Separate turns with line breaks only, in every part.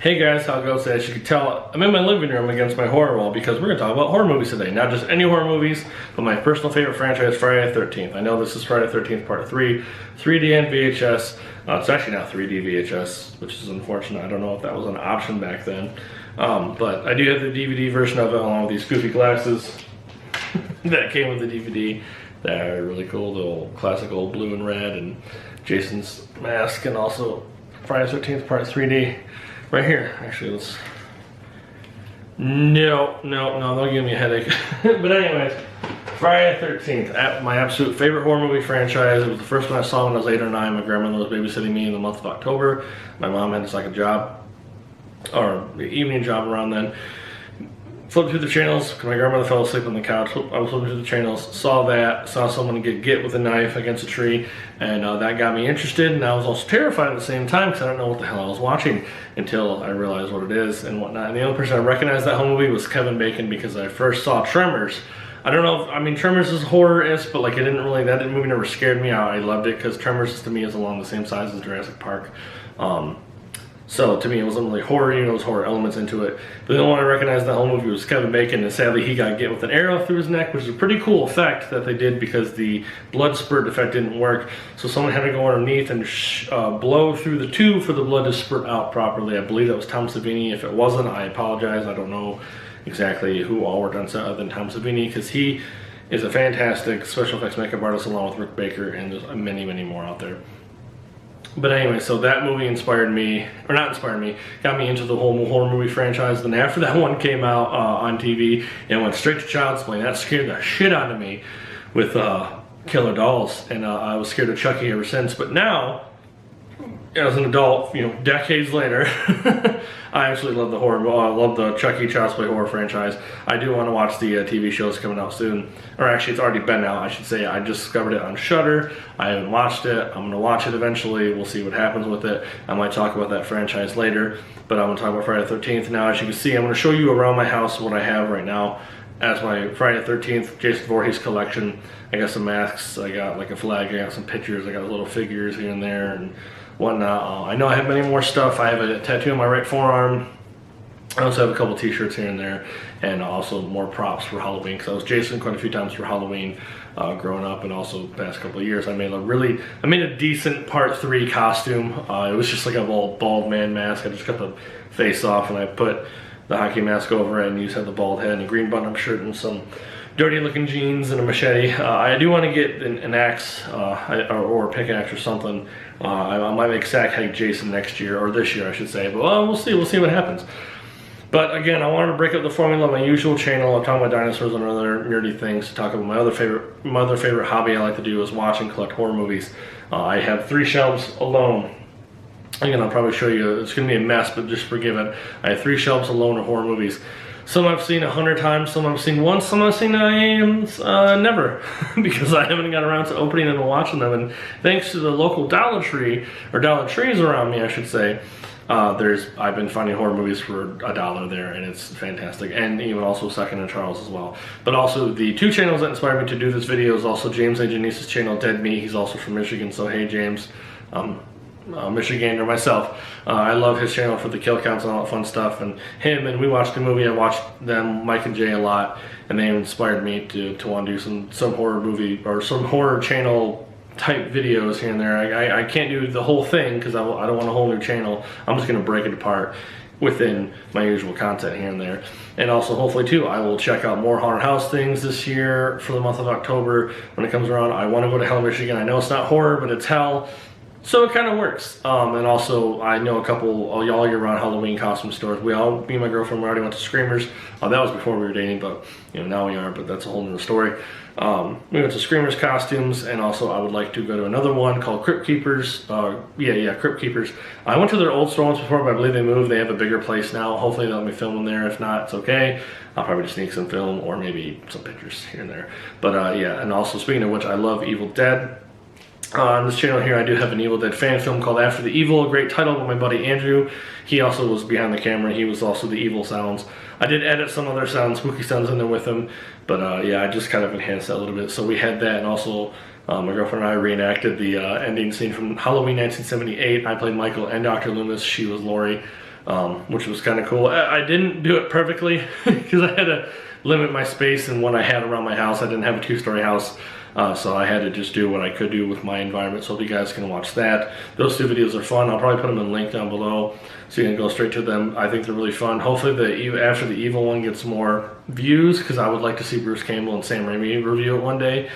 Hey guys, how it goes? As you can tell, I'm in my living room against my horror wall because we're going to talk about horror movies today. Not just any horror movies, but my personal favorite franchise, Friday the 13th. I know this is Friday the 13th Part 3, 3D and VHS. It's actually not 3D VHS, which is unfortunate. I don't know if that was an option back then. But I do have the DVD version of it along with these goofy glasses that came with the DVD. They're really cool, the old classic old blue and red, and Jason's mask, and also Friday the 13th Part 3D. Right here, actually, let's... No, don't give me a headache. But anyways, Friday the 13th, my absolute favorite horror movie franchise. It was the first one I saw when I was 8 or 9. My grandmother was babysitting me in the month of October. My mom had a second job, or the evening job around then. Flipped through the channels, because my grandmother fell asleep on the couch. I was flipping through the channels, saw someone get with a knife against a tree, and that got me interested, and I was also terrified at the same time, because I don't know what the hell I was watching, until I realized what it is and whatnot. And the only person I recognized that whole movie was Kevin Bacon, because I first saw Tremors. I don't know, I mean, Tremors is horror-ish, but like that movie never scared me out. I loved it, because Tremors to me is along the same size as Jurassic Park. So to me, it wasn't really horror, even though there was horror elements into it. But the only one I recognized in the whole movie was Kevin Bacon, and sadly he got with an arrow through his neck, which is a pretty cool effect that they did because the blood spurt effect didn't work. So someone had to go underneath and blow through the tube for the blood to spurt out properly. I believe that was Tom Savini. If it wasn't, I apologize. I don't know exactly who all worked on set other than Tom Savini, because he is a fantastic special effects makeup artist along with Rick Baker, and there's many, many more out there. But anyway, so that movie inspired me, or not inspired me, got me into the whole horror movie franchise. Then after that one came out on TV, it went straight to Child's Play. That scared the shit out of me with Killer Dolls, and I was scared of Chucky ever since. But now, as an adult, you know, decades later, I actually love the horror. I love the Chucky Child's Play horror franchise. I do want to watch the TV shows coming out soon, or actually, it's already been out. I should say. I just discovered it on Shudder. I haven't watched it. I'm gonna watch it eventually. We'll see what happens with it. I might talk about that franchise later, but I'm gonna talk about Friday the 13th now. As you can see, I'm gonna show you around my house what I have right now as my Friday the 13th Jason Voorhees collection. I got some masks. I got like a flag. I got some pictures. I got little figures here and there and whatnot. I know I have many more stuff. I have a tattoo on my right forearm. I also have a couple t-shirts here and there, and also more props for Halloween, because I was Jason quite a few times for Halloween growing up, and also the past couple of years I made a decent Part 3 costume. It was just like a bald man mask. I just cut the face off and I put the hockey mask over it, and you just had the bald head and a green button-up shirt and some dirty looking jeans and a machete. I do want to get an axe or a pickaxe or something. I might make Sack Hag Jason next year, or this year I should say, but we'll see what happens. But again, I wanted to break up the formula of my usual channel. I'm talking about dinosaurs and other nerdy things, to talk about my other favorite hobby I like to do is watch and collect horror movies. I have 3 shelves alone. Again, I'll probably show you, it's going to be a mess, but just forgive it. I have 3 shelves alone of horror movies. Some I've seen 100 times, some I've seen once, some I've seen never, because I haven't got around to opening them and watching them. And thanks to the local Dollar Tree, or Dollar Trees around me, I should say, I've been finding horror movies for $1 there, and it's fantastic. And even also Second and Charles as well. But also the 2 channels that inspired me to do this video is also James A. Janice's channel, Dead Me. He's also from Michigan, so hey James. Michigander myself. I love his channel for the kill counts and all that fun stuff, and we watched the movie. I watched them, Mike and Jay, a lot, and they inspired me to want to do some horror movie or some horror channel type videos here and there. I can't do the whole thing because I don't want a whole new channel. I'm just going to break it apart within my usual content here and there. And also, hopefully too, I will check out more haunted house things this year for the month of October when it comes around. I want to go to Hell, Michigan. I know it's not horror, but it's hell. So it kind of works. And also, I know a couple all year-round Halloween costume stores. Me and my girlfriend, we already went to Screamers. That was before we were dating, but you know, now we are, but that's a whole new story. We went to Screamers costumes, and also I would like to go to another one called Crypt Keepers. Crypt Keepers. I went to their old store once before, but I believe they moved. They have a bigger place now. Hopefully they'll let me film them there. If not, it's okay. I'll probably just sneak some film or maybe some pictures here and there. But yeah, and also speaking of which, I love Evil Dead. On this channel here, I do have an Evil Dead fan film called After the Evil, a great title by my buddy Andrew. He also was behind the camera. He was also the evil sounds. I did edit some other sounds, spooky sounds in there with him, but yeah, I just kind of enhanced that a little bit. So we had that, and also my girlfriend and I reenacted the ending scene from Halloween 1978. I played Michael and Dr. Loomis. She was Laurie. which was kind of cool. I didn't do it perfectly because I had to limit my space and what I had around my house. I didn't have a 2-story house, so I had to just do what I could do with my environment. So you guys can watch that. Those 2 videos are fun. I'll probably put them in the link down below so you can go straight to them. I think they're really fun. Hopefully after the Evil one gets more views, because I would like to see Bruce Campbell and Sam Raimi review it one day.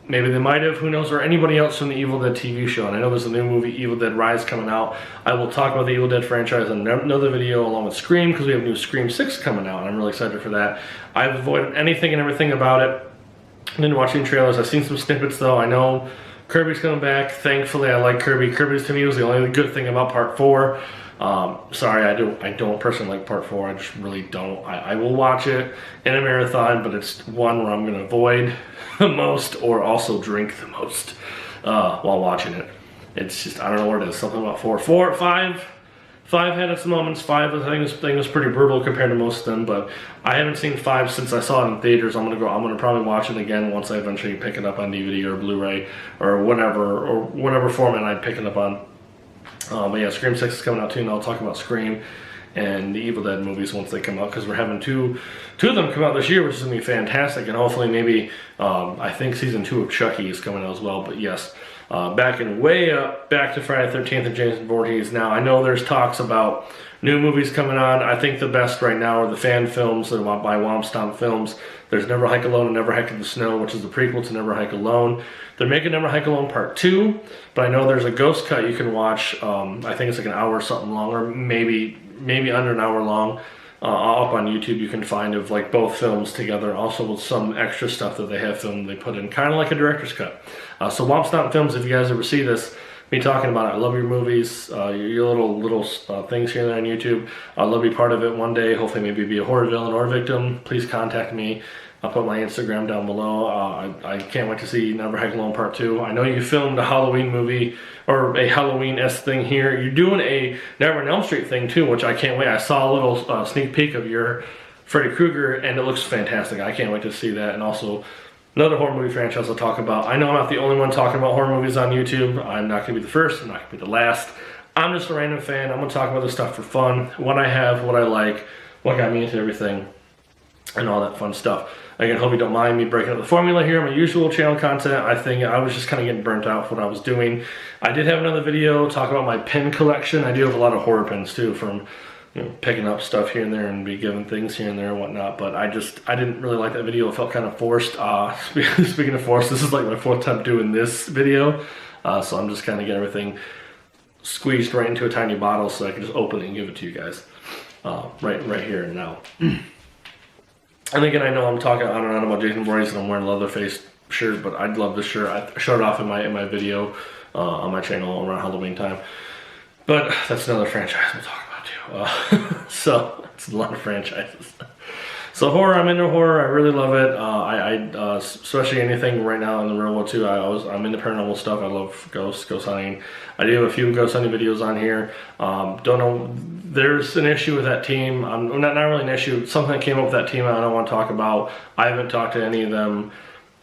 Maybe they might have, who knows, or anybody else from the Evil Dead TV show. And I know there's a new movie, Evil Dead Rise, coming out. I will talk about the Evil Dead franchise in another video along with Scream, because we have new Scream 6 coming out, and I'm really excited for that. I've avoided anything and everything about it. I didn't watch any trailers. I've seen some snippets, though. I know Kirby's coming back. Thankfully, I like Kirby. Kirby's, to me, was the only good thing about Part 4. Sorry, I don't personally like Part 4. I just really don't. I will watch it in a marathon, but it's one where I'm going to avoid the most or also drink the most while watching it. It's just, I don't know what it is. Something about 4. 5 had its moments. 5, I think this thing was pretty brutal compared to most of them, but I haven't seen 5 since I saw it in theaters. I'm gonna probably watch it again once I eventually pick it up on DVD or Blu-ray or whatever format I pick it up on. But yeah, Scream 6 is coming out too, and I'll talk about Scream and the Evil Dead movies once they come out, because we're having two of them come out this year, which is going to be fantastic, and hopefully maybe, I think season 2 of Chucky is coming out as well. But yes, backing way up, back to Friday the 13th and Jason Voorhees. Now, I know there's talks about new movies coming on. I think the best right now are the fan films that are by Womp Stomp Films. There's Never Hike Alone and Never Hike in the Snow, which is the prequel to Never Hike Alone. They're making Never Hike Alone Part 2, but I know there's a ghost cut you can watch. I think it's like an hour or something longer, maybe under an hour long. Up on YouTube you can find of like both films together, also with some extra stuff that they have filmed they put in, kind of like a director's cut. So Womp Stomp Films, if you guys ever see this, me talking about it, I love your movies, your little things here and there on YouTube. I'd love to be part of it one day, hopefully maybe be a horror villain or a victim. Please contact me. I'll put my Instagram down below. I can't wait to see Never Hike Alone Part 2. I know you filmed a Halloween movie, or a Halloween-esque thing here. You're doing a Nightmare on Elm Street thing too, which I can't wait. I saw a little sneak peek of your Freddy Krueger, and it looks fantastic. I can't wait to see that. And also, another horror movie franchise I'll talk about. I know I'm not the only one talking about horror movies on YouTube. I'm not going to be the first. I'm not going to be the last. I'm just a random fan. I'm going to talk about this stuff for fun. What I have, what I like, what got me into everything, and all that fun stuff. Again, hope you don't mind me breaking up the formula here. My usual channel content, I think I was just kind of getting burnt out for what I was doing. I did have another video talk about my pin collection. I do have a lot of horror pins too, from picking up stuff here and there and be given things here and there and whatnot. But I didn't really like that video. It felt kind of forced. Speaking of forced, this is like my 4th time doing this video. So I'm just kind of getting everything squeezed right into a tiny bottle so I can just open it and give it to you guys right here and now. And again, I know I'm talking on and on about Jason Voorhees and I'm wearing a Leatherface shirt, but I'd love this shirt. I showed it off in my video on my channel around Halloween time. But that's another franchise we'll talk about too. So it's a lot of franchises. So horror, I'm into horror. I really love it. Especially anything right now in the real world too. I'm into paranormal stuff. I love ghost hunting. I do have a few ghost hunting videos on here. Don't know. There's an issue with that team. Not really an issue. Something that came up with that team I don't want to talk about. I haven't talked to any of them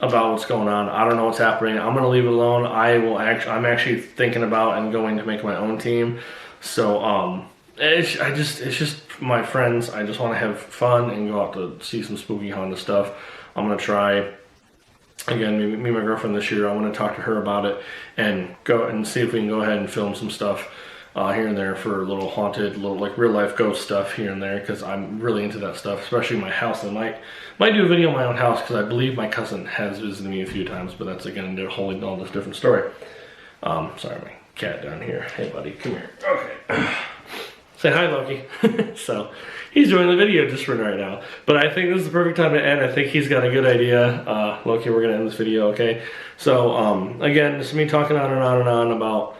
about what's going on. I don't know what's happening. I'm going to leave it alone. I'm actually thinking about and going to make my own team. So it's just my friends. I just want to have fun and go out to see some spooky Honda stuff. I'm going to try. Again, me and my girlfriend this year, I want to talk to her about it and go and see if we can go ahead and film some stuff here and there for a little haunted, like real life ghost stuff here and there, because I'm really into that stuff, especially my house. I might do a video on my own house, because I believe my cousin has visited me a few times, but that's again a whole different story. Sorry, my cat down here. Hey buddy, come here. Okay. Say hi, Loki. So he's doing the video just for right now. But I think this is the perfect time to end. I think he's got a good idea. Loki, we're going to end this video, okay? So, again, this is me talking on and on and on about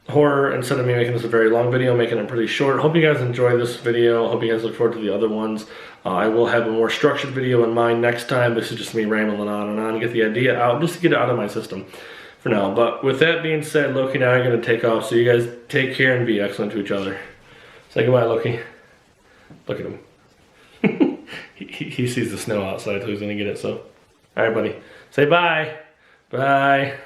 horror instead of me making this a very long video, making it pretty short. Hope you guys enjoy this video. Hope you guys look forward to the other ones. I will have a more structured video in mind next time. This is just me rambling on and on, get the idea out, just to get it out of my system for now. But with that being said, Loki and I are going to take off. So you guys take care and be excellent to each other. Say goodbye, Loki. Look at him. he sees the snow outside, so he's gonna get it, so. All right, buddy. Say bye. Bye.